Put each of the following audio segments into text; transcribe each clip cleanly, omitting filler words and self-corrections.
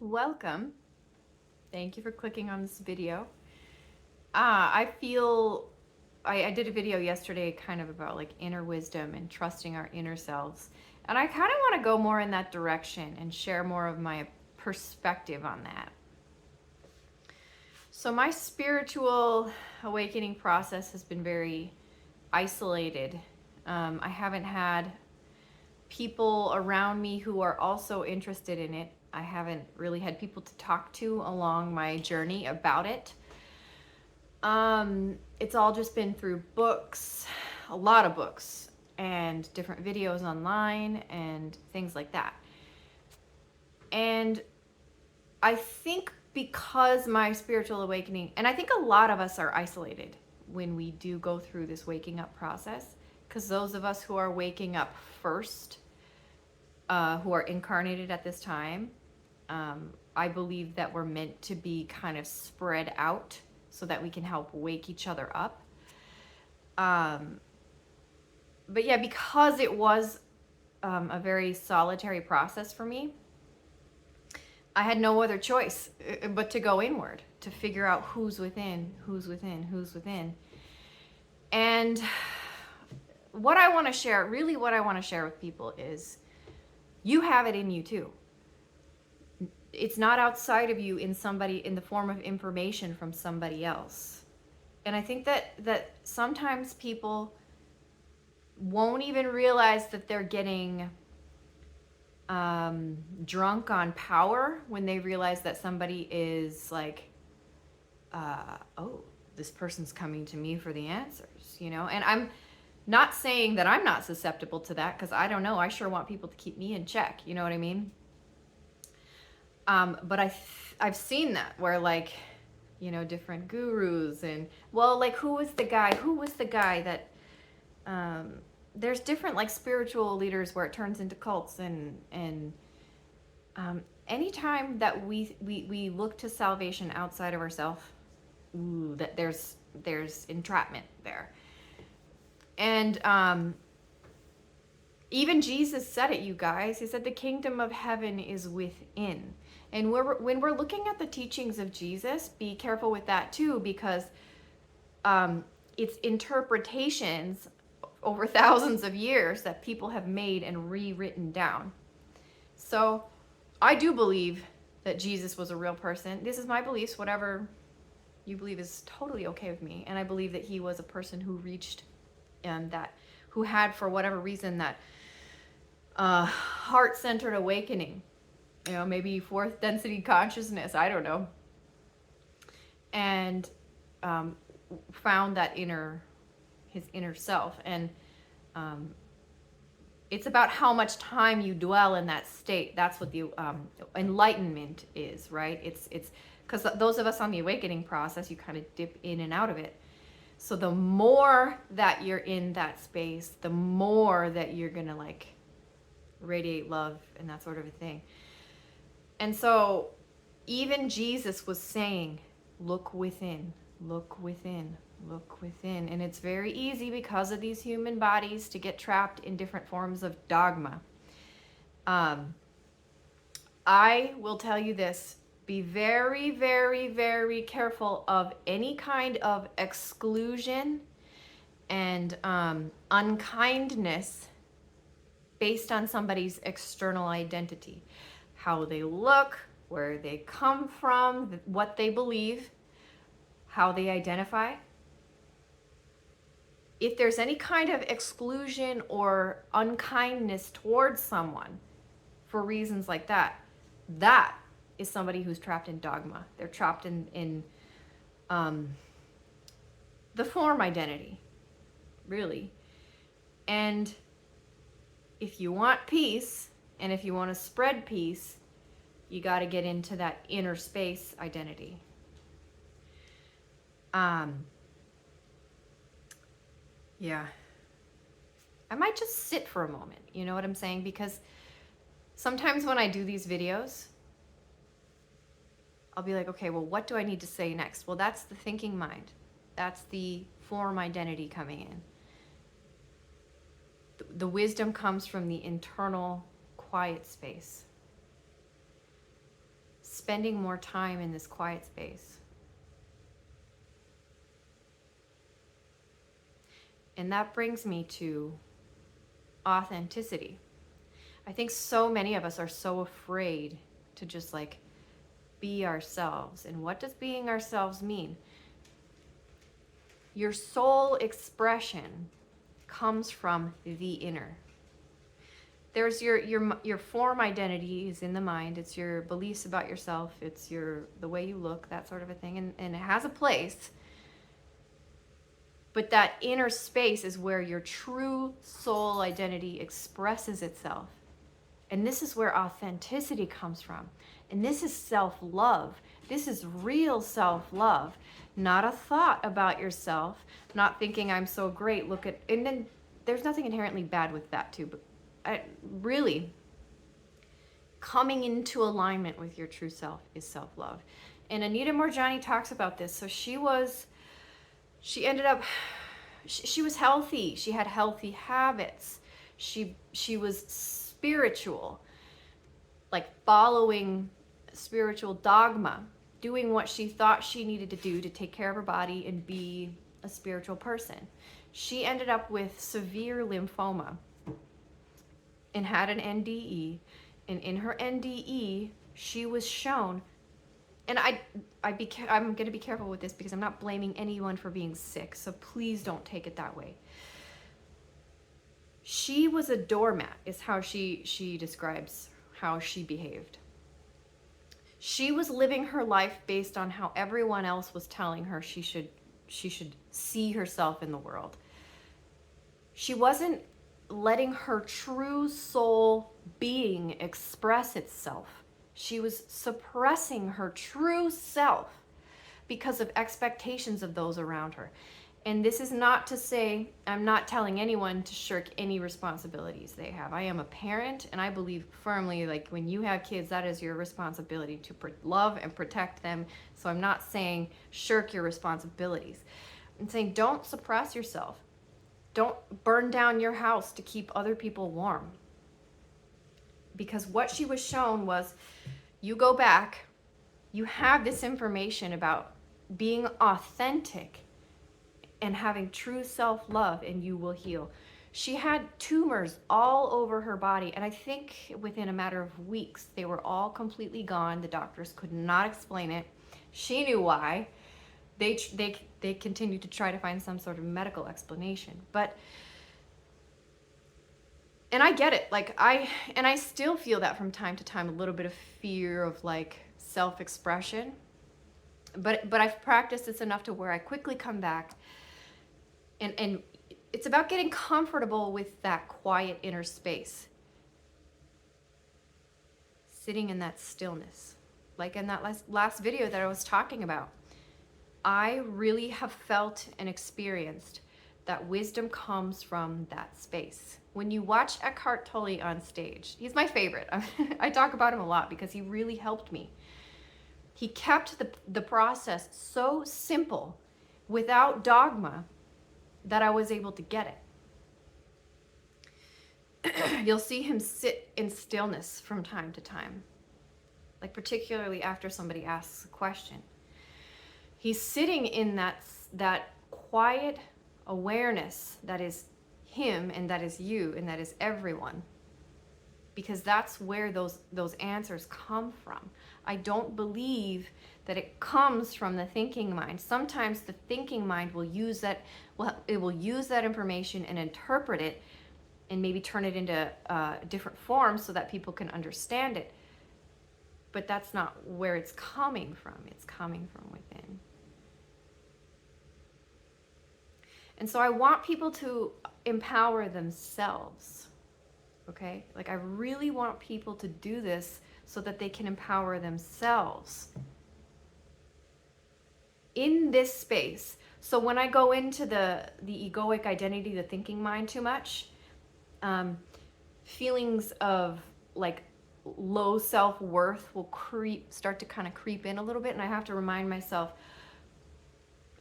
Welcome. Thank you for clicking on this video. I did a video yesterday kind of about like inner wisdom and trusting our inner selves. And I kind of want to go more in that direction and share more of my perspective on that. So my spiritual awakening process has been very isolated. I haven't had people around me who are also interested in it. I haven't really had people to talk to along my journey about it. It's all just been through books, a lot of books, and different videos online and things like that. And I think because my spiritual awakening, and I think a lot of us are isolated when we do go through this waking up process, because those of us who are waking up first, who are incarnated at this time, I believe that we're meant to be kind of spread out so that we can help wake each other up. But yeah, because it was a very solitary process for me, I had no other choice but to go inward, to figure out who's within, who's within, who's within. And what I want to share, really what I want to share with people is you have it in you too. It's not outside of you in the form of information from somebody else. And I think that sometimes people won't even realize that they're getting drunk on power when they realize that somebody is like, oh, this person's coming to me for the answers, And I'm not saying that I'm not susceptible to that, because I don't know. I sure want people to keep me in check. You know what I mean? But I've seen that where like, different gurus and like who was the guy that there's different like spiritual leaders where it turns into cults and anytime that we look to salvation outside of ourselves, that there's entrapment there. And even Jesus said it, you guys. He said the kingdom of heaven is within. And when we're looking at the teachings of Jesus, be careful with that too, because it's interpretations over thousands of years that people have made and rewritten down. So I do believe that Jesus was a real person. This is my beliefs. Whatever you believe is totally okay with me. And I believe that he was a person who reached who had, for whatever reason, that heart-centered awakening. Maybe fourth density consciousness, I don't know. And found that his inner self. And it's about how much time you dwell in that state. That's what the enlightenment is, right? It's because those of us on the awakening process, you kind of dip in and out of it. So the more that you're in that space, the more that you're gonna like radiate love and that sort of a thing. And so even Jesus was saying, look within, look within, look within. And it's very easy because of these human bodies to get trapped in different forms of dogma. I will tell you this, be very, very, very careful of any kind of exclusion and unkindness based on somebody's external identity. How they look, where they come from, what they believe, how they identify. If there's any kind of exclusion or unkindness towards someone for reasons like that, that is somebody who's trapped in dogma. They're trapped in the form identity, really. And if you want peace, and if you want to spread peace, you got to get into that inner space identity. Yeah. I might just sit for a moment, you know what I'm saying? Because sometimes when I do these videos, I'll be like, okay, well, what do I need to say next? Well, that's the thinking mind. That's the form identity coming in. The wisdom comes from the internal quiet space. spending more time in this quiet space. And that brings me to authenticity. I think so many of us are so afraid to just like be ourselves. And what does being ourselves mean? Your soul expression comes from the inner. There's your form identity is in the mind. It's your beliefs about yourself. It's the way you look, that sort of a thing. And it has a place. But that inner space is where your true soul identity expresses itself. And this is where authenticity comes from. And this is self-love. This is real self-love. Not a thought about yourself, not thinking I'm so great, and then there's nothing inherently bad with that too, but really coming into alignment with your true self is self-love. And Anita Moorjani talks about this. So she was healthy. She had healthy habits. She was spiritual, like following spiritual dogma, doing what she thought she needed to do to take care of her body and be a spiritual person. She ended up with severe lymphoma and had an NDE. And in her NDE, she was shown, and I'm going to be careful with this because I'm not blaming anyone for being sick, so please don't take it that way. She was a doormat, is how she describes how she behaved. She was living her life based on how everyone else was telling her she should see herself in the world. She wasn't letting her true soul being express itself. She was suppressing her true self because of expectations of those around her. And this is not to say, I'm not telling anyone to shirk any responsibilities they have. I am a parent, and I believe firmly, like, when you have kids, that is your responsibility to love and protect them. So I'm not saying shirk your responsibilities. I'm saying don't suppress yourself. Don't burn down your house to keep other people warm. Because what she was shown was, you go back, you have this information about being authentic and having true self-love, and you will heal. She had tumors all over her body, and I think within a matter of weeks, they were all completely gone. The doctors could not explain it. She knew why. They continued to try to find some sort of medical explanation. And I get it. Like, I still feel that from time to time, a little bit of fear of like self-expression. But I've practiced this enough to where I quickly come back. And it's about getting comfortable with that quiet inner space. Sitting in that stillness. Like in that last video that I was talking about. I really have felt and experienced that wisdom comes from that space. When you watch Eckhart Tolle on stage, he's my favorite. I talk about him a lot because he really helped me. He kept the process so simple, without dogma, that I was able to get it. You'll see him sit in stillness from time to time, like particularly after somebody asks a question. He's sitting in that quiet awareness that is him, and that is you, and that is everyone, because that's where those answers come from. I don't believe that it comes from the thinking mind. Sometimes the thinking mind will use that information and interpret it and maybe turn it into different forms so that people can understand it. But that's not where it's coming from. It's coming from within. And so I want people to empower themselves, okay? Like, I really want people to do this so that they can empower themselves in this space. So when I go into the egoic identity, the thinking mind too much, feelings of like low self-worth will start to kind of creep in a little bit, and I have to remind myself,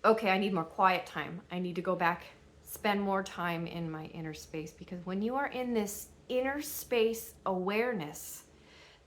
okay, I need more quiet time. I need to go back, spend more time in my inner space, because when you are in this inner space awareness,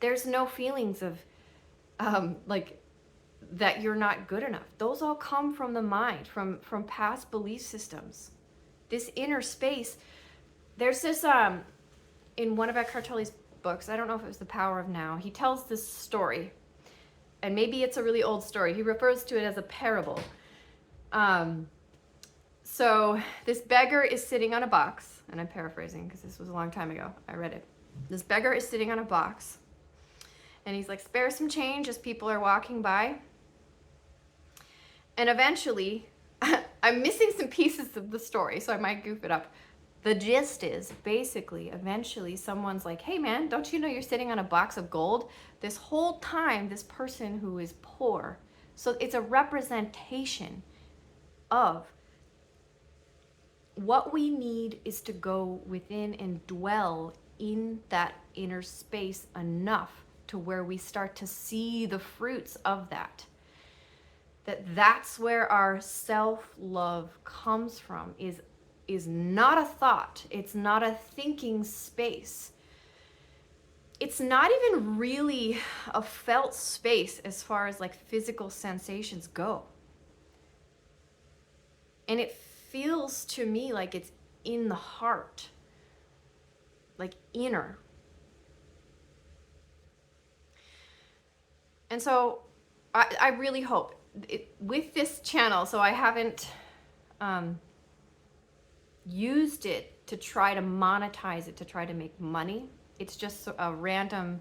there's no feelings of like that you're not good enough. Those all come from the mind, from past belief systems. This inner space. There's this in one of Eckhart Tolle's books, I don't know if it was The Power of Now, he tells this story, and maybe it's a really old story. He refers to it as a parable. So this beggar is sitting on a box, and I'm paraphrasing because this was a long time ago. I read it. This beggar is sitting on a box, and he's like, spare some change as people are walking by. And eventually, I'm missing some pieces of the story, so I might goof it up. The gist is basically, eventually, someone's like, hey man, don't you know you're sitting on a box of gold? This whole time, this person who is poor. So it's a representation of what we need is to go within and dwell in that inner space enough to where we start to see the fruits of that. That's where our self-love comes from, is not a thought. It's not a thinking space. It's not even really a felt space as far as like physical sensations go. And it feels to me like it's in the heart, like inner. And so I really hope with this channel, so I haven't used it to try to monetize it, to try to make money. It's just a random,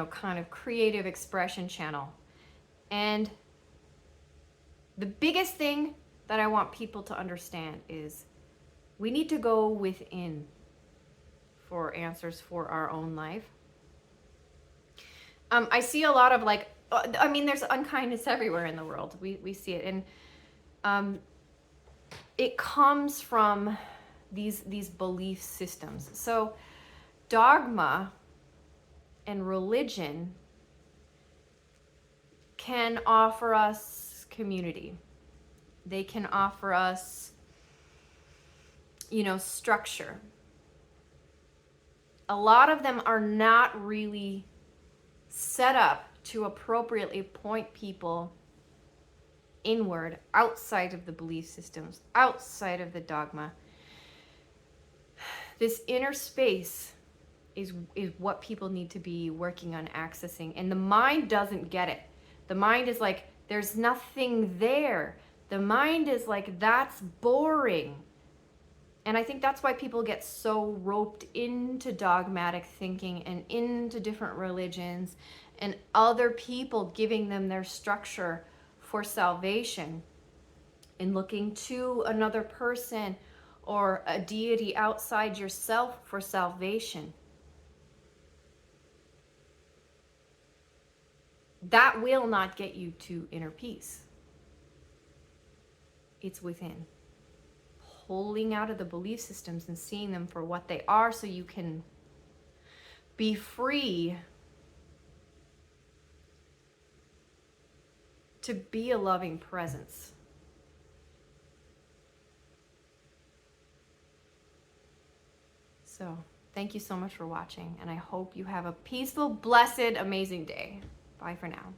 kind of creative expression channel. And the biggest thing that I want people to understand is we need to go within for answers for our own life. I see a lot of there's unkindness everywhere in the world. We see it. And it comes from these belief systems. So dogma and religion can offer us community. They can offer us, structure. A lot of them are not really set up to appropriately point people inward, outside of the belief systems, outside of the dogma. This inner space is what people need to be working on accessing. And the mind doesn't get it. The mind is like, there's nothing there. The mind is like, that's boring. And I think that's why people get so roped into dogmatic thinking and into different religions and other people giving them their structure for salvation and looking to another person or a deity outside yourself for salvation. That will not get you to inner peace. It's within. Pulling out of the belief systems and seeing them for what they are so you can be free to be a loving presence. So, thank you so much for watching, and I hope you have a peaceful, blessed, amazing day. Bye for now.